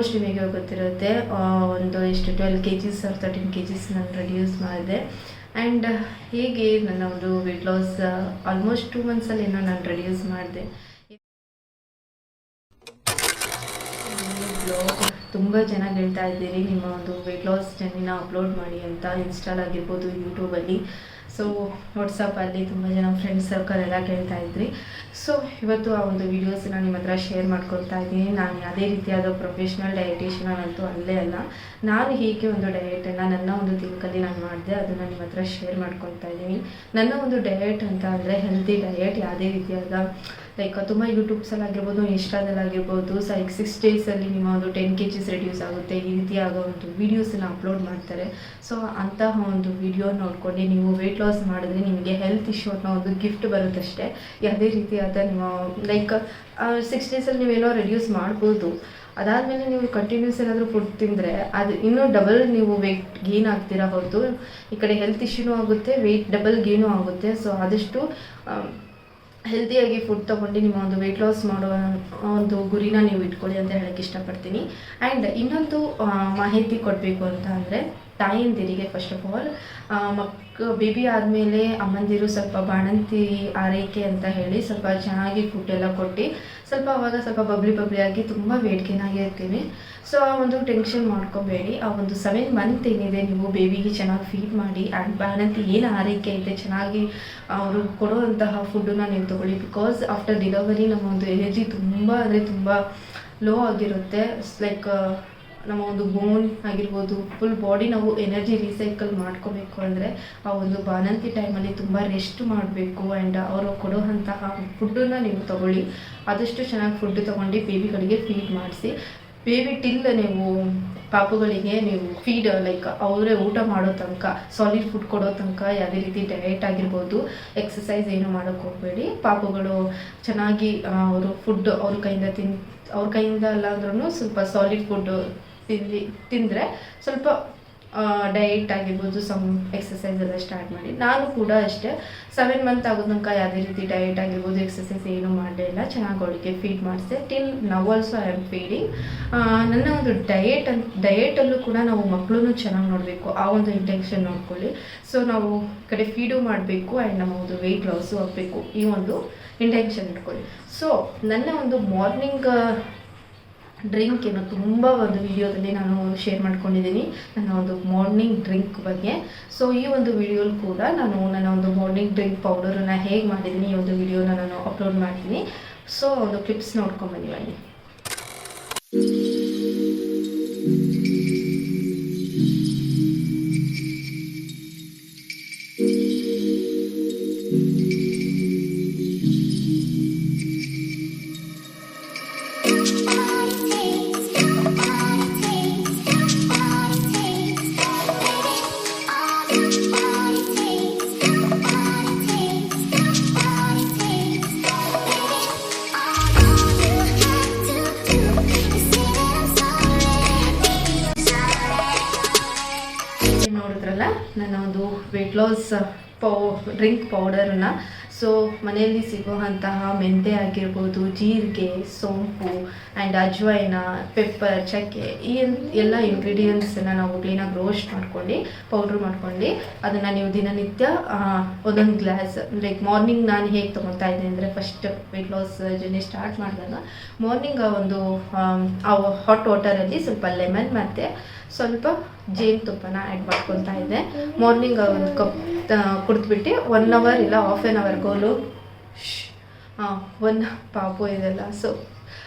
Almost ನಿಮಗೆ ಗೊತ್ತಿರುತ್ತೆ ಒಂದು ಎಷ್ಟು 12 kgs or 13 kgs ನಾನು ರೆಡ್ಯೂಸ್ ಮಾಡಿದೆ. ಆ್ಯಂಡ್ ಹೇಗೆ ನನ್ನ ಒಂದು ವೆಯ್ಟ್ ಲಾಸ್ ಆಲ್ಮೋಸ್ಟ್ 2 monthsಲ್ಲಿ ಏನೋ ನಾನು ರೆಡ್ಯೂಸ್ ಮಾಡಿದೆ. ತುಂಬ ಚೆನ್ನಾಗಿ ಹೇಳ್ತಾ ಇದ್ದೀರಿ, ನಿಮ್ಮ ಒಂದು ವೆಯ್ಟ್ ಲಾಸ್ ಜರ್ನಿನ ಅಪ್ಲೋಡ್ ಮಾಡಿ ಅಂತ ಇನ್ಸ್ಟಾಲ್ ಆಗಿರ್ಬೋದು, ಯೂಟ್ಯೂಬಲ್ಲಿ, ಸೊ ವಾಟ್ಸಪ್ಪಲ್ಲಿ ತುಂಬ ಜನ ಫ್ರೆಂಡ್ಸ್ ಸರ್ಕಲ್ ಎಲ್ಲ ಕೇಳ್ತಾ ಇದ್ರಿ. ಸೊ ಇವತ್ತು ಆ ಒಂದು ವೀಡಿಯೋಸನ್ನ ನಿಮ್ಮ ಹತ್ರ ಶೇರ್ ಮಾಡ್ಕೊಳ್ತಾ ಇದ್ದೀನಿ. ನಾನು ಯಾವುದೇ ರೀತಿಯಾದ ಪ್ರೊಫೆಷ್ನಲ್ ಡಯಟಿಷಿಯನ್ ಅಂತೂ ಅಲ್ಲೇ ಅಲ್ಲ. ನಾನು ಹೀಗೆ ಒಂದು ಡಯಟನ್ನು ನನ್ನ ಒಂದು ತಿಂಕಲ್ಲಿ ನಾನು ಮಾಡಿದೆ, ಅದನ್ನು ನಿಮ್ಮ ಹತ್ರ ಶೇರ್ ಮಾಡ್ಕೊಳ್ತಾ ಇದ್ದೀನಿ. ನನ್ನ ಒಂದು ಡಯಟ್ ಅಂತ ಅಂದರೆ ಹೆಲ್ತಿ ಡಯಟ್, ಯಾವುದೇ ರೀತಿಯಾದ ಲೈಕ್ ತುಂಬ ಯೂಟ್ಯೂಬ್ಸಲ್ಲಾಗಿರ್ಬೋದು, ಇನ್ಸ್ಟಾದಲ್ಲಾಗಿರ್ಬೋದು, 6 daysಲ್ಲಿ ನಿಮ್ಮ ಒಂದು 10 kgs ರೆಡ್ಯೂಸ್ ಆಗುತ್ತೆ, ಈ ರೀತಿಯಾದ ಒಂದು ವೀಡಿಯೋಸನ್ನು ಅಪ್ಲೋಡ್ ಮಾಡ್ತಾರೆ. ಸೊ ಅಂತಹ ಒಂದು ವಿಡಿಯೋ ನೋಡ್ಕೊಂಡು ನೀವು ವೆಯ್ಟ್ ಲಾಸ್ ಮಾಡಿದ್ರೆ ನಿಮಗೆ ಹೆಲ್ತ್ ಇಶ್ಯೂ ಅನ್ನೋ ಒಂದು ಗಿಫ್ಟ್ ಬರುತ್ತಷ್ಟೇ. ಯಾವುದೇ ರೀತಿಯಾದ ನೀವು ಲೈಕ್ 6 daysಲ್ಲಿ ನೀವೇನೋ ರೆಡ್ಯೂಸ್ ಮಾಡ್ಬೋದು, ಅದಾದಮೇಲೆ ನೀವು ಕಂಟಿನ್ಯೂಸ್ ಏನಾದರೂ ಫುಡ್ ತಿಂದರೆ ಅದು ಇನ್ನೂ ಡಬಲ್ ನೀವು ವೆಯ್ಟ್ ಗೇನ್ ಆಗ್ತೀರಾ ಹೊರತು ಈ ಕಡೆ ಹೆಲ್ತ್ ಇಶ್ಯೂನೂ ಆಗುತ್ತೆ, ವೆಯ್ಟ್ ಡಬಲ್ ಗೇನೂ ಆಗುತ್ತೆ. ಸೊ ಆದಷ್ಟು ಹೆಲ್ತಿಯಾಗಿ ಫುಡ್ ತೊಗೊಂಡು ನಿಮ್ಮ ಒಂದು ವೆಯ್ಟ್ ಲಾಸ್ ಮಾಡೋ ಒಂದು ಗುರಿನ ನೀವು ಇಟ್ಕೊಳ್ಳಿ ಅಂತ ಹೇಳೋಕ್ಕೆ ಇಷ್ಟಪಡ್ತೀನಿ. ಆ್ಯಂಡ್ ಇನ್ನೊಂದು ಮಾಹಿತಿ ಕೊಡಬೇಕು ಅಂತ ಅಂದರೆ, ತಾಯಂದಿರಿಗೆ ಫಸ್ಟ್ ಆಫ್ ಆಲ್ ಬೇಬಿ ಆದಮೇಲೆ ಅಮ್ಮಂದಿರು ಸ್ವಲ್ಪ ಬಾಣಂತಿ ಆರೈಕೆ ಅಂತ ಹೇಳಿ ಸ್ವಲ್ಪ ಚೆನ್ನಾಗಿ ಫುಡ್ ಎಲ್ಲ ಕೊಟ್ಟು ಸ್ವಲ್ಪ ಅವಾಗ ಸ್ವಲ್ಪ ಬಬ್ಲಿ ಆಗಿ ತುಂಬ ವೇಟ್ ಗೇನ್ ಆಗಿರ್ತೀವಿ. ಸೊ ಆ ಒಂದು ಟೆನ್ಷನ್ ಮಾಡ್ಕೋಬೇಡಿ. ಆ ಒಂದು 7 month ಏನಿದೆ ನೀವು ಬೇಬಿಗೆ ಚೆನ್ನಾಗಿ ಫೀಡ್ ಮಾಡಿ, ಆ್ಯಂಡ್ ಬಾಣಂತಿ ಏನು ಆರೈಕೆ ಇದೆ ಚೆನ್ನಾಗಿ ಅವರು ಕೊಡುವಂತಹ ಫುಡ್ಡನ್ನ ನೀವು ತೊಗೊಳ್ಳಿ. ಬಿಕಾಸ್ ಆಫ್ಟರ್ ಡೆಲಿವರಿ ನಮ್ಮ ಒಂದು ಎನರ್ಜಿ ತುಂಬ ಅಂದರೆ ತುಂಬ ಲೋ ಆಗಿರುತ್ತೆ. ಲೈಕ್ ನಮ್ಮ ಒಂದು ಬೋನ್ ಆಗಿರ್ಬೋದು, ಫುಲ್ ಬಾಡಿ ನಾವು ಎನರ್ಜಿ ರೀಸೈಕಲ್ ಮಾಡ್ಕೋಬೇಕು ಅಂದರೆ ಆ ಒಂದು ಬಾಣಂತಿ ಟೈಮಲ್ಲಿ ತುಂಬ ರೆಸ್ಟ್ ಮಾಡಬೇಕು. ಆ್ಯಂಡ್ ಅವರು ಕೊಡುವಂತಹ ಫುಡ್ಡನ್ನು ನೀವು ತೊಗೊಳ್ಳಿ. ಆದಷ್ಟು ಚೆನ್ನಾಗಿ ಫುಡ್ ತೊಗೊಂಡು ಬೇಬಿಗಳಿಗೆ ಫೀಡ್ ಮಾಡಿಸಿ. ಬೇಬಿ ಟಿಲ್ ನೀವು ಪಾಪುಗಳಿಗೆ ನೀವು ಫೀಡ್ ಲೈಕ್ ಅವರೇ ಊಟ ಮಾಡೋ ತನಕ, ಸಾಲಿಡ್ ಫುಡ್ ಕೊಡೋ ತನಕ ಯಾವುದೇ ರೀತಿ ಡಯಟ್ ಆಗಿರ್ಬೋದು, ಎಕ್ಸಸೈಸ್ ಏನು ಮಾಡೋಕ್ಕೆ ಹೋಗಬೇಡಿ. ಪಾಪುಗಳು ಚೆನ್ನಾಗಿ ಅವರು ಫುಡ್ ಅವ್ರ ಕೈಯಿಂದ ಅಲ್ಲ ಅಂದ್ರೂ ಸ್ವಲ್ಪ ಸಾಲಿಡ್ ಫುಡ್ ತಿಂದರೆ ಸ್ವಲ್ಪ ಡಯಟ್ ಆಗಿರ್ಬೋದು, ಸಮ್ ಎಕ್ಸಸೈಸ್ ಎಲ್ಲ ಸ್ಟಾರ್ಟ್ ಮಾಡಿ. ನಾನು ಕೂಡ ಅಷ್ಟೇ 7 month ಆಗೋ ತನಕ ಯಾವುದೇ ರೀತಿ ಡಯಟ್ ಆಗಿರ್ಬೋದು, ಎಕ್ಸಸೈಸ್ ಏನೂ ಮಾಡಲೇ ಇಲ್ಲ, ಚೆನ್ನಾಗಿ ಅವಳಿಗೆ ಫೀಡ್ ಮಾಡಿಸಿದೆ. Till now also I am feeding. ನನ್ನ ಒಂದು ಡಯಟಲ್ಲೂ ಕೂಡ ನಾವು ಮಕ್ಕಳನ್ನು ಚೆನ್ನಾಗಿ ನೋಡಬೇಕು, ಆ ಒಂದು ಇಂಟೆನ್ಷನ್ ನೋಡ್ಕೊಳ್ಳಿ. ಸೊ ನಾವು ಕಡೆ ಫೀಡು ಮಾಡಬೇಕು ಆ್ಯಂಡ್ ನಮ್ಮ ಒಂದು ವೆಯ್ಟ್ ಲಾಸು ಆಗಬೇಕು, ಈ ಒಂದು ಇಂಟೆನ್ಷನ್ ಇಟ್ಕೊಳ್ಳಿ. ಸೊ ನನ್ನ ಒಂದು ಮಾರ್ನಿಂಗ್ ಡ್ರಿಂಕ್ ಏನೋ ತುಂಬ ಒಂದು ವಿಡಿಯೋದಲ್ಲಿ ನಾನು ಶೇರ್ ಮಾಡ್ಕೊಂಡಿದ್ದೀನಿ, ನನ್ನ ಒಂದು ಮಾರ್ನಿಂಗ್ ಡ್ರಿಂಕ್ ಬಗ್ಗೆ. ಸೊ ಈ ಒಂದು ವಿಡಿಯೋಲಿ ಕೂಡ ನಾನು ನನ್ನ ಒಂದು ಮಾರ್ನಿಂಗ್ ಡ್ರಿಂಕ್ ಪೌಡರನ್ನು ಹೇಗೆ ಮಾಡಿದ್ದೀನಿ ಈ ಒಂದು ವಿಡಿಯೋನ ನಾನು ಅಪ್ಲೋಡ್ ಮಾಡ್ತೀನಿ. ಸೊ ಒಂದು ಕ್ಲಿಪ್ಸ್ ನೋಡ್ಕೊಂಬನ್ನಿ ಬನ್ನಿ. ನೋಡಿದ್ರಲ್ಲ ನನ್ನ ಒಂದು ವೆಯ್ಟ್ ಲಾಸ್ ಡ್ರಿಂಕ್ ಪೌಡರನ್ನು. ಸೊ ಮನೆಯಲ್ಲಿ ಸಿಗುವಂತಹ ಮೆಂತೆ ಆಗಿರ್ಬೋದು, ಜೀರಿಗೆ, ಸೋಂಪು ಆ್ಯಂಡ್ ಅಜ್ವೈನ, ಪೆಪ್ಪರ್, ಚಕ್ಕೆ, ಈ ಎಲ್ಲ ಇಂಗ್ರೀಡಿಯೆಂಟ್ಸನ್ನು ನಾವು ಕ್ಲೀನಾಗಿ ರೋಸ್ಟ್ ಮಾಡ್ಕೊಂಡು ಪೌಡ್ರ್ ಮಾಡ್ಕೊಂಡು ಅದನ್ನು ನೀವು ದಿನನಿತ್ಯ ಒಂದೊಂದು ಗ್ಲಾಸ್, ಲೈಕ್ ಮಾರ್ನಿಂಗ್ ನಾನು ಹೇಗೆ ತೊಗೊತಾ ಇದ್ದೆ ಅಂದರೆ, first weight loss journey start ಮಾಡಿದಾಗ ಮಾರ್ನಿಂಗ್ ಒಂದು ಹಾಟ್ ವಾಟರಲ್ಲಿ ಸ್ವಲ್ಪ ಲೆಮನ್ ಮತ್ತು ಸ್ವಲ್ಪ ಜೇನುತುಪ್ಪನ ಆ್ಯಡ್ ಮಾಡ್ಕೊತಾ ಇದ್ದೆ. ಮಾರ್ನಿಂಗ್ ಒಂದು ಕಪ್ ಕುಡಿದ್ಬಿಟ್ಟು 1 hour ಇಲ್ಲ ಹಾಫ್ ಆನ್ ಅವರ್ಗೋಲು ಒಂದು ಪಾಪು ಇದೆಲ್ಲ. ಸೊ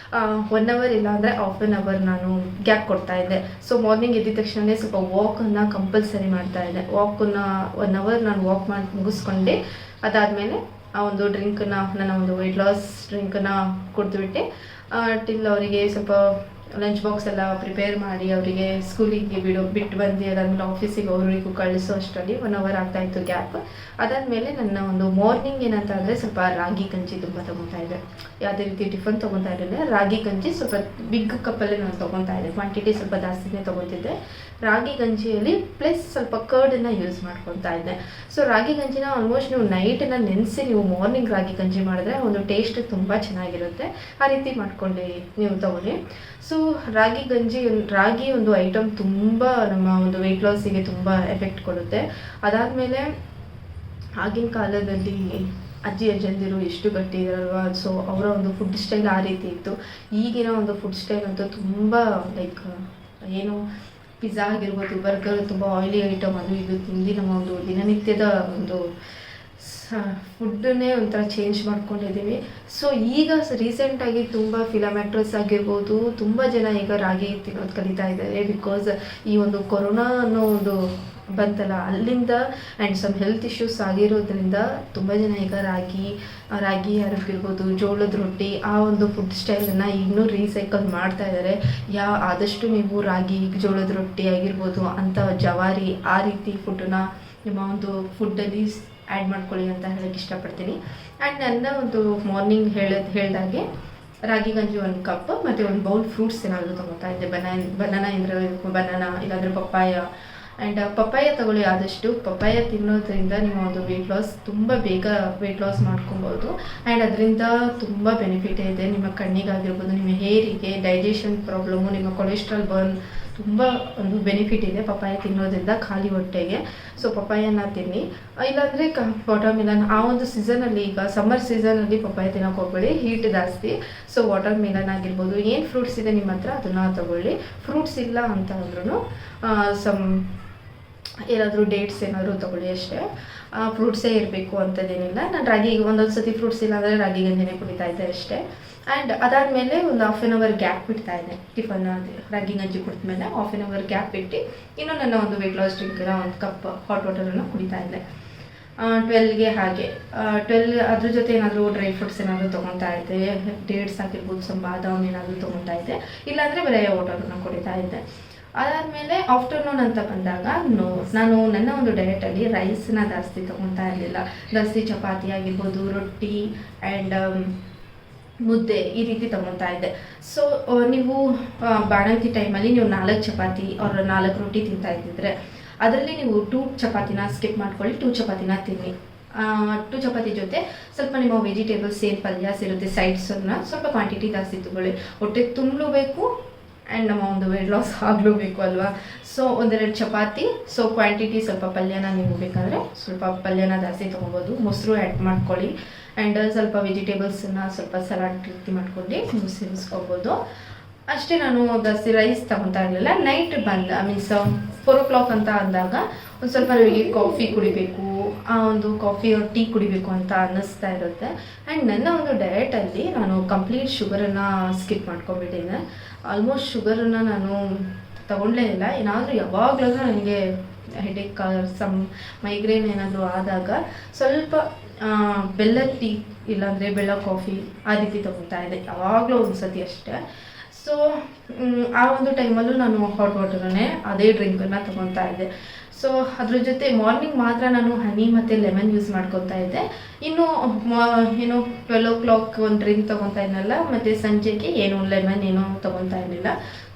1 hour ಇಲ್ಲ ಅಂದರೆ ಹಾಫ್ ಆನ್ ಅವರ್ ನಾನು ಗ್ಯಾಪ್ ಕೊಡ್ತಾಯಿದ್ದೆ. ಸೊ ಮಾರ್ನಿಂಗ್ ಎದ್ದಿದ ತಕ್ಷಣ ಸ್ವಲ್ಪ ವಾಕನ್ನು ಕಂಪಲ್ಸರಿ ಮಾಡ್ತಾಯಿದ್ದೆ. ವಾಕನ್ನು 1 hour ನಾನು ವಾಕ್ ಮಾಡಿ ಮುಗಿಸ್ಕೊಂಡು ಅದಾದಮೇಲೆ ಆ ಒಂದು ಡ್ರಿಂಕನ್ನು, ನನ್ನ ಒಂದು ವೆಯ್ಟ್ ಲಾಸ್ ಡ್ರಿಂಕನ್ನು ಕುಡಿದ್ಬಿಟ್ಟು ಟಿಲ್ ಅವರಿಗೆ ಸ್ವಲ್ಪ ಲಂಚ್ ಬಾಕ್ಸ್ ಎಲ್ಲ ಪ್ರಿಪೇರ್ ಮಾಡಿ ಅವರಿಗೆ ಸ್ಕೂಲಿಗೆ ಬಿಟ್ಟು ಬಂದು ಅದಾದಮೇಲೆ ಆಫೀಸಿಗೆ ಅವರಿಗೂ ಕಳಿಸೋ ಅಷ್ಟರಲ್ಲಿ 1 hour ಆಗ್ತಾಯಿತ್ತು ಗ್ಯಾಪ್. ಅದಾದಮೇಲೆ ನನ್ನ ಒಂದು ಮಾರ್ನಿಂಗ್ ಏನಂತ ಅಂದರೆ ಸ್ವಲ್ಪ ರಾಗಿ ಗಂಜಿ ತುಂಬ ತೊಗೊತಾ ಇದ್ದೆ. ಯಾವುದೇ ರೀತಿ ಟಿಫನ್ ತೊಗೊತಾ ಇರಲಿಲ್ಲ, ರಾಗಿ ಗಂಜಿ ಸ್ವಲ್ಪ ಬಿಗ್ ಕಪ್ಪಲ್ಲೇ ನಾನು ತೊಗೊತಾ ಇದ್ದೆ. ಕ್ವಾಂಟಿಟಿ ಸ್ವಲ್ಪ ಜಾಸ್ತಿನೇ ತೊಗೊತಿದ್ದೆ. ರಾಗಿ ಗಂಜಿಯಲ್ಲಿ ಪ್ಲಸ್ ಸ್ವಲ್ಪ ಕರ್ಡನ್ನು ಯೂಸ್ ಮಾಡ್ಕೊತಾ ಇದ್ದೆ. ಸೊ ರಾಗಿ ಗಂಜಿನ ಆಲ್ಮೋಸ್ಟ್ ನೀವು ನೈಟನ್ನು ನೆನೆಸಿ ನೀವು ಮಾರ್ನಿಂಗ್ ರಾಗಿ ಗಂಜಿ ಮಾಡಿದ್ರೆ ಒಂದು ಟೇಸ್ಟ್ ತುಂಬ ಚೆನ್ನಾಗಿರುತ್ತೆ. ಆ ರೀತಿ ಮಾಡ್ಕೊಂಡು ನೀವು ತೊಗೊಳ್ಳಿ. ಸೊ ರಾಗಿ ಒಂದು ಐಟಮ್ ತುಂಬ ನಮ್ಮ ಒಂದು ವೆಯ್ಟ್ ಲಾಸಿಗೆ ತುಂಬ ಎಫೆಕ್ಟ್ ಕೊಡುತ್ತೆ. ಅದಾದಮೇಲೆ ಆಗಿನ ಕಾಲದಲ್ಲಿ ಅಜ್ಜಿ ಅಜ್ಜಂದಿರು ಎಷ್ಟು ಗಟ್ಟಿ ಇರಲ್ವ, ಸೊ ಅವರ ಒಂದು ಫುಡ್ ಸ್ಟೈಲ್ ಆ ರೀತಿ ಇತ್ತು. ಈಗಿನ ಒಂದು ಫುಡ್ ಸ್ಟೈಲ್ ಅಂತೂ ತುಂಬ ಲೈಕ್ ಏನು ಪಿಜ್ಜಾ ಆಗಿರ್ಬೋದು, ಬರ್ಗರ್, ತುಂಬ ಆಯಿಲಿ ಐಟಮ್ ಅದು ಇದು ತಿಂದು ನಮ್ಮ ಒಂದು ದಿನನಿತ್ಯದ ಒಂದು ಫುಡ್ಡನ್ನೇ ಒಂಥರ ಚೇಂಜ್ ಮಾಡ್ಕೊಂಡಿದ್ದೀವಿ. ಸೊ ಈಗ ರೀಸೆಂಟಾಗಿ ತುಂಬ ಫಿಲಮ್ ಆ್ಯಕ್ಟ್ರೆಸ್ ಆಗಿರ್ಬೋದು, ತುಂಬ ಜನ ಈಗ ರಾಗಿ ತಿನ್ನೋದು ಕಲಿತಾ ಇದ್ದಾರೆ. ಬಿಕಾಸ್ ಈ ಒಂದು ಕೊರೋನಾ ಅನ್ನೋ ಒಂದು ಬಂತಲ್ಲ, ಅಲ್ಲಿಂದ ಆ್ಯಂಡ್ ಸಮ್ ಹೆಲ್ತ್ ಇಶ್ಯೂಸ್ ಆಗಿರೋದ್ರಿಂದ ತುಂಬ ಜನ ಈಗ ರಾಗಿ ಆಗಿರ್ಬೋದು, ಜೋಳದ ರೊಟ್ಟಿ, ಆ ಒಂದು ಫುಡ್ ಸ್ಟೈಲನ್ನು ಇನ್ನೂ ರೀಸೈಕಲ್ ಮಾಡ್ತಾ ಇದ್ದಾರೆ. ಆದಷ್ಟು ನೀವು ರಾಗಿ, ಜೋಳದ ರೊಟ್ಟಿ ಆಗಿರ್ಬೋದು ಅಂಥ ಜವಾರಿ ಆ ರೀತಿ ಫುಡ್ಡನ್ನ ನಿಮ್ಮ ಒಂದು ಫುಡ್ಡಲ್ಲಿ ಆ್ಯಡ್ ಮಾಡ್ಕೊಳ್ಳಿ ಅಂತ ಹೇಳಕ್ಕೆ ಇಷ್ಟಪಡ್ತೀನಿ. ಆ್ಯಂಡ್ ನನ್ನ ಒಂದು ಮಾರ್ನಿಂಗ್ ಹೇಳ್ದಾಗೆ ರಾಗಿ ಗಂಜಿ 1 ಕಪ್ ಮತ್ತು 1 ಬೌಲ್ ಫ್ರೂಟ್ಸ್ ಏನಾದರೂ ತೊಗೊತಾ ಇದ್ದೆ. ಬನಾನಾ ಇಲ್ಲಾಂದರೆ ಪಪ್ಪಾಯ. ಆ್ಯಂಡ್ ಪಪ್ಪಾಯ ತಗೊಳ್ಳಿ. ಆದಷ್ಟು ಪಪ್ಪಾಯ ತಿನ್ನೋದ್ರಿಂದ ನಿಮ್ಮ ಒಂದು ವೆಯ್ಟ್ ಲಾಸ್ ತುಂಬ ಬೇಗ ವೆಯ್ಟ್ ಲಾಸ್ ಮಾಡ್ಕೊಬೋದು. ಆ್ಯಂಡ್ ಅದರಿಂದ ತುಂಬ ಬೆನಿಫಿಟ್ ಇದೆ. ನಿಮ್ಮ ಕಣ್ಣಿಗಾಗಿರ್ಬೋದು, ನಿಮ್ಮ ಹೇರಿಗೆ, ಡೈಜೆಷನ್ ಪ್ರಾಬ್ಲಮ್ಮು, ನಿಮ್ಮ ಕೊಲೆಸ್ಟ್ರಾಲ್ ಬರ್ನ್ ತುಂಬ ಒಂದು ಬೆನಿಫಿಟ್ ಇದೆ ಪಪ್ಪಾಯ ತಿನ್ನೋದ್ರಿಂದ ಖಾಲಿ ಹೊಟ್ಟೆಗೆ. ಸೊ ಪಪ್ಪಾಯನ ತಿನ್ನಿ. ಇಲ್ಲಾಂದರೆ ವಾಟರ್ ಮಿಲನ್, ಆ ಒಂದು ಸೀಸನಲ್ಲಿ, ಈಗ ಸಮ್ಮರ್ ಸೀಸನಲ್ಲಿ ಪಪ್ಪಾಯ ತಿನ್ನೋಕೆ ಹೋಗ್ಬೇಡಿ, ಹೀಟ್ ಜಾಸ್ತಿ. ಸೊ ವಾಟರ್ ಮಿಲನ್ ಆಗಿರ್ಬೋದು, ಏನು ಫ್ರೂಟ್ಸ್ ಇದೆ ನಿಮ್ಮ ಹತ್ರ ಅದನ್ನು ತಗೊಳ್ಳಿ. ಫ್ರೂಟ್ಸ್ ಇಲ್ಲ ಅಂತ ಅಂದ್ರೂ ಏನಾದರೂ ಡೇಟ್ಸ್ ಏನಾದರೂ ತೊಗೊಳ್ಳಿ ಅಷ್ಟೇ. ಫ್ರೂಟ್ಸೇ ಇರಬೇಕು ಅಂಥದ್ದೇನಿಲ್ಲ. ನಾನು ಒಂದೊಂದು ಸತಿ ಫ್ರೂಟ್ಸ್ ಇಲ್ಲ ಅಂದರೆ ರಾಗಿ ಗಂಜಿನೇ ಕುಡಿತಾ ಇದ್ದೆ ಅಷ್ಟೇ. ಆ್ಯಂಡ್ ಅದಾದಮೇಲೆ ಒಂದು 1/2 hour ಗ್ಯಾಪ್ ಬಿಡ್ತಾ ಇದ್ದೆ. ಟಿಫನ್ ರಾಗಿ ಗಂಜಿ ಕುಡಿದ್ಮೇಲೆ 1/2 hour ಗ್ಯಾಪ್ ಬಿಟ್ಟು ಇನ್ನೂ ನನ್ನ ಒಂದು ವೆಯ್ಟ್ ಲಾಸ್ ಡ್ರಿಂಕ್ನ 1 ಕಪ್ ಹಾಟ್ ವಾಟರನ್ನು ಕುಡಿತಾ ಇದ್ದೆ. 12ಗೆ ಹಾಗೆ 12 ಅದ್ರ ಜೊತೆ ಏನಾದರೂ ಡ್ರೈ ಫ್ರೂಟ್ಸ್ ಏನಾದರೂ ತೊಗೊತಾ ಇದ್ದೆ. ಡೇಟ್ಸ್ ಆಗಿರ್ಬೋದು, ಸ್ವಲ್ಪ ಬಾದಾಮ್ ಏನಾದರೂ ತೊಗೊತಾ ಇದ್ದೆ. ಇಲ್ಲಾಂದರೆ ಬರೀ ವಾಟರನ್ನು ಕುಡಿತಾ ಇದ್ದೆ. ಅದಾದಮೇಲೆ ಆಫ್ಟರ್ನೂನ್ ಅಂತ ಬಂದಾಗ ನಾನು ನನ್ನ ಒಂದು ಡಯಟಲ್ಲಿ ರೈಸ್ನ ಜಾಸ್ತಿ ತೊಗೊತಾ ಇರಲಿಲ್ಲ. ಜಾಸ್ತಿ ಚಪಾತಿ ಆಗಿರ್ಬೋದು, ರೊಟ್ಟಿ ಆ್ಯಂಡ್ ಮುದ್ದೆ ಈ ರೀತಿ ತೊಗೊತಾ ಇದ್ದೆ. ಸೊ ನೀವು ಬಾಣಂತಿ ಟೈಮಲ್ಲಿ ನೀವು 4 ಚಪಾತಿ ಅವ್ರ 4 ರೊಟ್ಟಿ ತಿಂತಾ ಇದ್ದಿದ್ರೆ ಅದರಲ್ಲಿ ನೀವು 2 ಚಪಾತಿನ ಸ್ಕಿಪ್ ಮಾಡ್ಕೊಳ್ಳಿ, 2 ಚಪಾತಿನ ತಿನ್ನಿ. 2 ಚಪಾತಿ ಜೊತೆ ಸ್ವಲ್ಪ ನಿಮ್ಮ ವೆಜಿಟೇಬಲ್ಸ್ ಏನು ಪಲ್ಯಾಸ್ ಇರುತ್ತೆ ಸೈಡ್ಸನ್ನು ಸ್ವಲ್ಪ ಕ್ವಾಂಟಿಟಿ ಜಾಸ್ತಿ ತಗೊಳ್ಳಿ. ಹೊಟ್ಟೆ ತುಂಬಬೇಕು ಆ್ಯಂಡ್ ನಮ್ಮ ಒಂದು ವೆಯ್ಟ್ ಲಾಸ್ ಆಗಲೂಬೇಕು ಅಲ್ವಾ. ಸೊ 1-2 ಚಪಾತಿ, ಸೊ ಕ್ವಾಂಟಿಟಿ ಸ್ವಲ್ಪ ಪಲ್ಯನ ನೀವು ಬೇಕಂದರೆ ಸ್ವಲ್ಪ ಪಲ್ಯನ ಜಾಸ್ತಿ ತೊಗೊಬೋದು. ಮೊಸರು ಆ್ಯಡ್ ಮಾಡ್ಕೊಳ್ಳಿ. ಆ್ಯಂಡ್ ಸ್ವಲ್ಪ ವೆಜಿಟೇಬಲ್ಸನ್ನು ಸ್ವಲ್ಪ ಸಲಾಡ್ ರೀತಿ ಮಾಡ್ಕೊಂಡು ನೀವು ಸೇವಿಸ್ಕೊಬೋದು ಅಷ್ಟೇ. ನಾನು ಜಾಸ್ತಿ ರೈಸ್ ತೊಗೊತಾ ಇರಲಿಲ್ಲ. ನೈಟ್ ಮೀನ್ಸ್ 4 o'clock ಅಂತ ಅಂದಾಗ ಒಂದು ಸ್ವಲ್ಪ ನನಗೆ ಕಾಫಿ ಕುಡಿಬೇಕು, ಆ ಒಂದು ಕಾಫಿ or ಟೀ ಕುಡಿಬೇಕು ಅಂತ ಅನ್ನಿಸ್ತಾ ಇರುತ್ತೆ. ಆ್ಯಂಡ್ ನನ್ನ ಒಂದು ಡಯಟಲ್ಲಿ ನಾನು ಕಂಪ್ಲೀಟ್ ಶುಗರನ್ನು ಸ್ಕಿಪ್ ಮಾಡ್ಕೊಂಡ್ಬಿಟ್ಟಿದ್ದೆ. ಆಲ್ಮೋಸ್ಟ್ ಶುಗರನ್ನು ನಾನು ತಗೊಳ್ಳೇ ಇಲ್ಲ. ಏನಾದರೂ ಯಾವಾಗಲೂ ನನಗೆ ಹೆಡೇಕ್, ಮೈಗ್ರೇನ್ ಏನಾದರೂ ಆದಾಗ ಸ್ವಲ್ಪ ಬೆಲ್ಲದ ಟೀ ಇಲ್ಲಾಂದರೆ ಬೆಲ್ಲ ಕಾಫಿ ಆ ರೀತಿ ತೊಗೊತಾ ಇದ್ದೆ, ಯಾವಾಗಲೂ ಒಂದು ಸತಿ ಅಷ್ಟೇ. ಸೊ ಆ ಒಂದು ಟೈಮಲ್ಲೂ ನಾನು ಹಾಟ್ ವಾಟರನ್ನೇ ಅದೇ ಡ್ರಿಂಕನ್ನು ತೊಗೊತಾ ಇದ್ದೆ. ಸೊ ಅದ್ರ ಜೊತೆ ಮಾರ್ನಿಂಗ್ ಮಾತ್ರ ನಾನು ಹನಿ ಮತ್ತು ಲೆಮನ್ ಯೂಸ್ ಮಾಡ್ಕೊತಾ ಇದ್ದೆ. ಇನ್ನು 12 o'clock ಒಂದು ಡ್ರಿಂಕ್ ತೊಗೊತಾ ಇದ್ನಲ್ಲ, ಮತ್ತು ಸಂಜೆಗೆ ಏನು ಲೆಮನ್ ಏನೋ ತೊಗೊತಾ ಇರಲಿಲ್ಲ.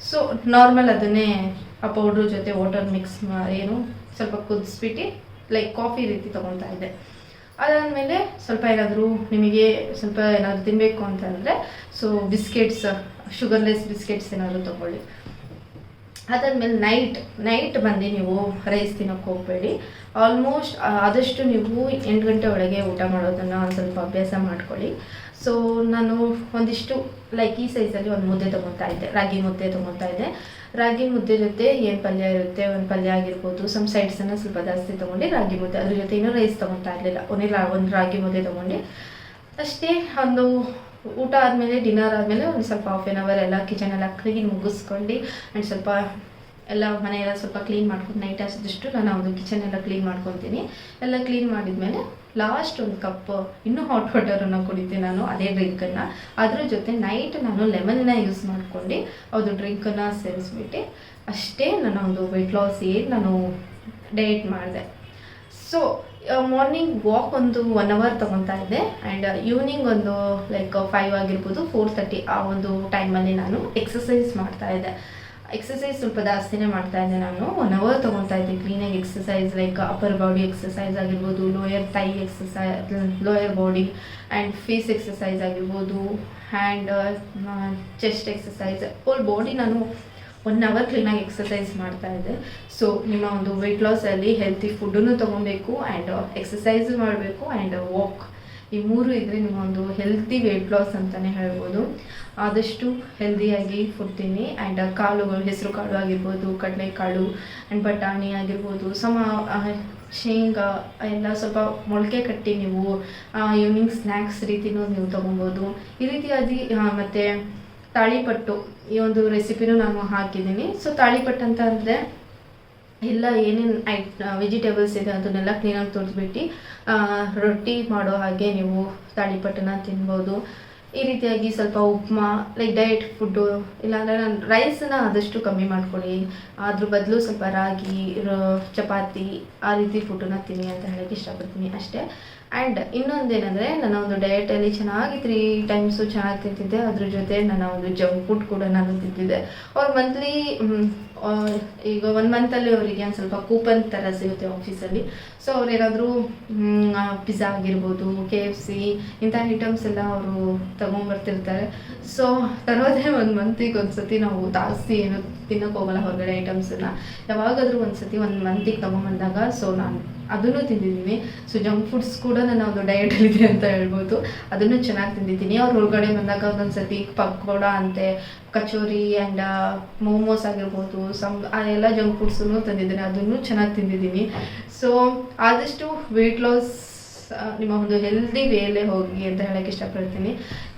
ಸೊ ನಾರ್ಮಲ್ ಅದನ್ನೇ ಆ ಪೌಡ್ರ್ ಜೊತೆ ವಾಟರ್ ಮಿಕ್ಸ್ ಸ್ವಲ್ಪ ಕುದಿಸ್ಬಿಟ್ಟು ಲೈಕ್ ಕಾಫಿ ರೀತಿ ತೊಗೊತಾ ಇದ್ದೆ. ಅದಾದಮೇಲೆ ಸ್ವಲ್ಪ ಏನಾದರೂ ನಿಮಗೆ ಸ್ವಲ್ಪ ಏನಾದರೂ ತಿನ್ನಬೇಕು ಅಂತಂದರೆ ಸೊ ಬಿಸ್ಕೆಟ್ಸ್, ಶುಗರ್ಲೆಸ್ ಬಿಸ್ಕೆಟ್ಸ್ ಏನಾದರೂ ತೊಗೊಳ್ಳಿ. ಅದಾದಮೇಲೆ ನೈಟ್ ಬಂದು ನೀವು ರೈಸ್ ತಿನ್ನೋಕ್ಕೆ ಹೋಗಬೇಡಿ. ಆಲ್ಮೋಸ್ಟ್ ಆದಷ್ಟು ನೀವು 8 ಗಂಟೆ ಒಳಗೆ ಊಟ ಮಾಡೋದನ್ನು ಒಂದು ಸ್ವಲ್ಪ ಅಭ್ಯಾಸ ಮಾಡ್ಕೊಳ್ಳಿ. ಸೊ ನಾನು ಒಂದಿಷ್ಟು ಲೈಕ್ ಈ ಸೈಜಲ್ಲಿ ಒಂದು ಮುದ್ದೆ ತೊಗೊತಾ ಇದ್ದೆ, ರಾಗಿ ಮುದ್ದೆ ತೊಗೊತಾ ಇದ್ದೆ. ರಾಗಿ ಮುದ್ದೆ ಜೊತೆ ಏನು ಪಲ್ಯ ಇರುತ್ತೆ, ಒಂದು ಪಲ್ಯ ಆಗಿರ್ಬೋದು, ಸಮ್ ಸೈಡ್ಸನ್ನು ಸ್ವಲ್ಪ ಜಾಸ್ತಿ ತೊಗೊಂಡು ರಾಗಿ ಮುದ್ದೆ, ಅದ್ರ ಜೊತೆ ಇನ್ನೂ ರೈಸ್ ತೊಗೊತಾ ಇರಲಿಲ್ಲ. ಒಂದು ರಾಗಿ ಮುದ್ದೆ ತೊಗೊಂಡು ಅಷ್ಟೇ. ಒಂದು ಊಟ ಆದಮೇಲೆ, ಡಿನ್ನರ್ ಆದಮೇಲೆ ಒಂದು ಸ್ವಲ್ಪ 1/2 hour ಎಲ್ಲ ಕಿಚನ್ ಎಲ್ಲ ಕ್ಲೀನ್ ಮುಗಿಸ್ಕೊಂಡು ಆ್ಯಂಡ್ ಸ್ವಲ್ಪ ಎಲ್ಲ ಮನೆಯೆಲ್ಲ ಸ್ವಲ್ಪ ಕ್ಲೀನ್ ಮಾಡ್ಕೊಂಡು ನೈಟ್ ಅಷ್ಟು ನಾನು ಒಂದು ಕಿಚನ್ ಎಲ್ಲ ಕ್ಲೀನ್ ಮಾಡ್ಕೊತೀನಿ. ಎಲ್ಲ ಕ್ಲೀನ್ ಮಾಡಿದ್ಮೇಲೆ ಲಾಸ್ಟ್ 1 ಕಪ್ ಇನ್ನೂ ಹಾಟ್ ವಾಟರನ್ನು ಕುಡಿತೀನಿ ನಾನು, ಅದೇ ಡ್ರಿಂಕನ್ನು. ಅದ್ರ ಜೊತೆ ನೈಟ್ ನಾನು ಲೆಮನ್ನ ಯೂಸ್ ಮಾಡ್ಕೊಂಡು ಅದು ಡ್ರಿಂಕನ್ನು ಸೇರಿಸ್ಬಿಟ್ಟು ಅಷ್ಟೇ ನನ್ನ ಒಂದು ವೆಯ್ಟ್ ಲಾಸ್ ನಾನು ಡಯಟ್ ಮಾಡಿದೆ. ಸೊ ಮಾರ್ನಿಂಗ್ ವಾಕ್ ಒಂದು 1 hour ತೊಗೊತಾ ಇದ್ದೆ. ಆ್ಯಂಡ್ ಈವ್ನಿಂಗ್ ಒಂದು ಲೈಕ್ 5 ಆಗಿರ್ಬೋದು, 4:30 ಆ ಒಂದು ಟೈಮಲ್ಲಿ ನಾನು ಎಕ್ಸಸೈಸ್ ಮಾಡ್ತಾಯಿದ್ದೆ. ಎಕ್ಸಸೈಸ್ ಸ್ವಲ್ಪ ಜಾಸ್ತಿನೇ ಮಾಡ್ತಾ ಇದ್ದೆ. ನಾನು 1 hour ತೊಗೊತಾ ಇದ್ದೆ ಕ್ಲೀನಾಗಿ exercise, like upper body exercise ಆಗಿರ್ಬೋದು, lower thigh exercise, lower body and face exercise ಆಗಿರ್ಬೋದು, hand chest exercise, whole body ನಾನು 1 hour ಕ್ಲೀನಾಗಿ ಎಕ್ಸಸೈಸ್ ಮಾಡ್ತಾ ಇದ್ದೆ. ಸೊ ನಿಮ್ಮ ಒಂದು ವೆಯ್ಟ್ ಲಾಸಲ್ಲಿ ಹೆಲ್ತಿ ಫುಡ್ಡನ್ನು ತೊಗೊಬೇಕು ಆ್ಯಂಡ್ ಎಕ್ಸಸೈಸ್ ಮಾಡಬೇಕು ಆ್ಯಂಡ್ ವಾಕ್, ಈ 3 ಇದ್ದರೆ ನಿಮ್ಮ ಒಂದು ಹೆಲ್ತಿ ವೆಯ್ಟ್ ಲಾಸ್ ಅಂತಲೇ ಹೇಳ್ಬೋದು. ಆದಷ್ಟು ಹೆಲ್ದಿಯಾಗಿ ಫುಡ್ ತಿನ್ನಿ ಆ್ಯಂಡ್ ಕಾಳುಗಳು, ಹೆಸರು ಕಾಳು ಆಗಿರ್ಬೋದು, ಕಡಲೆಕಾಳು ಆ್ಯಂಡ್ ಬಟಾಣಿ ಆಗಿರ್ಬೋದು, ಶೇಂಗಾ ಎಲ್ಲ ಸ್ವಲ್ಪ ಮೊಳಕೆ ಕಟ್ಟಿ ನೀವು ಈವ್ನಿಂಗ್ ಸ್ನ್ಯಾಕ್ಸ್ ರೀತಿಯೂ ನೀವು ತೊಗೊಬೋದು. ಈ ರೀತಿಯಾಗಿ ಮತ್ತು ತಾಳಿಪಟ್ಟು ಈ ಒಂದು ರೆಸಿಪಿನೂ ನಾನು ಹಾಕಿದ್ದೀನಿ. ಸೊ ತಾಳಿಪಟ್ಟು ಅಂತ ಅಂದರೆ ಎಲ್ಲ ಏನೇನು ವೆಜಿಟೇಬಲ್ಸ್ ಇದೆ ಅದನ್ನೆಲ್ಲ ಕ್ಲೀನಾಗಿ ತೊಳೆದ್ಬಿಟ್ಟು ರೊಟ್ಟಿ ಮಾಡೋ ಹಾಗೆ ನೀವು ತಾಳಿಪಟ್ಟನ್ನ ತಿನ್ಬೋದು. ಈ ರೀತಿಯಾಗಿ ಸ್ವಲ್ಪ ಉಪ್ಮಾ, ಲೈಕ್ ಡಯಟ್ ಫುಡ್ಡು, ಇಲ್ಲಾಂದರೆ ನಾನು ರೈಸನ್ನ ಆದಷ್ಟು ಕಮ್ಮಿ ಮಾಡ್ಕೊಳ್ಳಿ, ಅದ್ರ ಬದಲು ಸ್ವಲ್ಪ ರಾಗಿ, ಚಪಾತಿ ಆ ರೀತಿ ಫುಡ್ಡನ್ನ ತಿನ್ನಿ ಅಂತ ಹೇಳೋಕ್ಕೆ ಇಷ್ಟಪಡ್ತೀನಿ ಅಷ್ಟೇ. ಆ್ಯಂಡ್ ಇನ್ನೊಂದೇನೆಂದರೆ, ನನ್ನ ಒಂದು ಡಯಟಲ್ಲಿ ಚೆನ್ನಾಗಿ 3 times ಚೆನ್ನಾಗಿ ತಿಂತಿದ್ದೆ. ಅದ್ರ ಜೊತೆ ನನ್ನ ಒಂದು ಜಂಕ್ ಫುಡ್ ಕೂಡ ನಾನು ತಿಂತಿದ್ದೆ. ಅವ್ರು ಮಂತ್ಲಿ ಈಗ 1 monthಲ್ಲಿ ಅವರಿಗೆ ಒಂದು ಸ್ವಲ್ಪ ಕೂಪನ್ ಥರ ಸಿಗುತ್ತೆ ಆಫೀಸಲ್ಲಿ. ಸೊ ಅವ್ರೇನಾದರೂ ಪಿಜ್ಜಾ ಆಗಿರ್ಬೋದು, KFC ಇಂಥ ಐಟಮ್ಸ್ ಎಲ್ಲ ಅವರು ತೊಗೊಂಬರ್ತಿರ್ತಾರೆ. ಸೊ ತರೋದೇ 1 monthಗೆ ಒಂದ್ಸತಿ ನಾವು ಜಾಸ್ತಿ ಏನು ತಿನ್ನೋಕೆ ಹೋಗಲ್ಲ ಹೊರಗಡೆ ಐಟಮ್ಸನ್ನು. ಯಾವಾಗಾದರೂ ಒಂದ್ಸತಿ 1 monthಗೆ ತೊಗೊಂಬಂದಾಗ ಸೊ ನಾನು ಅದನ್ನು ತಿಂದಿದ್ದೀನಿ. ಸೊ ಜಂಕ್ ಫುಡ್ಸ್ ಕೂಡ ನನ್ನ ಒಂದು ಡಯಟಲ್ಲಿದೆ ಅಂತ ಹೇಳ್ಬೋದು. ಅದನ್ನು ಚೆನ್ನಾಗಿ ತಿಂದಿದ್ದೀನಿ. ಅವ್ರು ಹೊರಗಡೆ ಬಂದಾಗ ಒಂದೊಂದ್ಸತಿ ಪಕೋಡ ಅಂತೆ, ಕಚೋರಿ ಆ್ಯಂಡ್ ಮೋಮೋಸ್ ಆಗಿರ್ಬೋದು, ಆ ಎಲ್ಲ ಜಂಕ್ ಫುಡ್ಸನ್ನು ತಂದಿದ್ದೀನಿ, ಅದನ್ನು ಚೆನ್ನಾಗಿ ತಿಂದಿದ್ದೀನಿ. ಸೊ ಆದಷ್ಟು ವೆಯ್ಟ್ ಲಾಸ್ ನಿಮ್ಮ ಒಂದು ಹೆಲ್ದಿ ವೇಲೆ ಹೋಗಿ ಅಂತ ಹೇಳೋಕ್ಕೆ ಇಷ್ಟಪಡ್ತೀನಿ.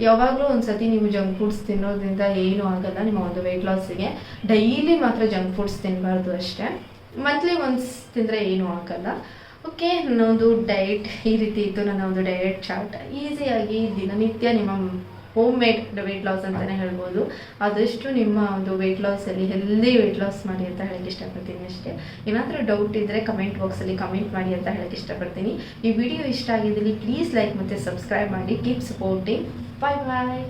ಯಾವಾಗಲೂ ಒಂದು ಸತಿ ನೀವು ಜಂಕ್ ಫುಡ್ಸ್ ತಿನ್ನೋದ್ರಿಂದ ಏನೂ ಆಗಲ್ಲ ನಿಮ್ಮ ಒಂದು ವೆಯ್ಟ್ ಲಾಸಿಗೆ. ಡೈಲಿ ಮಾತ್ರ ಜಂಕ್ ಫುಡ್ಸ್ ತಿನ್ನಬಾರ್ದು ಅಷ್ಟೇ, ಮಂತ್ಲಿ ಒನ್ಸ್ ತಿಂದರೆ ಏನೂ ಆಗಲ್ಲ. ಓಕೆ, ನನ್ನ ಒಂದು ಡಯಟ್ ಈ ರೀತಿ ಇತ್ತು. ನನ್ನ ಒಂದು ಡಯಟ್ ಚಾರ್ಟ್ ಈಸಿಯಾಗಿ ದಿನನಿತ್ಯ ನಿಮ್ಮ ಹೋಮ್ ಮೇಡ್ ವೆಯ್ಟ್ ಲಾಸ್ ಅಂತಲೇ ಹೇಳ್ಬೋದು. ಆದಷ್ಟು ನಿಮ್ಮ ಒಂದು ವೆಯ್ಟ್ ಲಾಸಲ್ಲಿ ಹೆಲ್ದಿ ವೆಯ್ಟ್ ಲಾಸ್ ಮಾಡಿ ಅಂತ ಹೇಳೋಕ್ಕೆ ಇಷ್ಟಪಡ್ತೀನಿ ಅಷ್ಟೇ. ಏನಾದರೂ ಡೌಟ್ ಇದ್ದರೆ ಕಮೆಂಟ್ ಬಾಕ್ಸಲ್ಲಿ ಕಮೆಂಟ್ ಮಾಡಿ ಅಂತ ಹೇಳೋಕ್ಕೆ ಇಷ್ಟಪಡ್ತೀನಿ. ಈ ವಿಡಿಯೋ ಇಷ್ಟ ಆಗಿದ್ದಲ್ಲಿ ಪ್ಲೀಸ್ ಲೈಕ್ ಮತ್ತು ಸಬ್ಸ್ಕ್ರೈಬ್ ಮಾಡಿ. Keep supporting. ಬಾಯ್ ಬಾಯ್.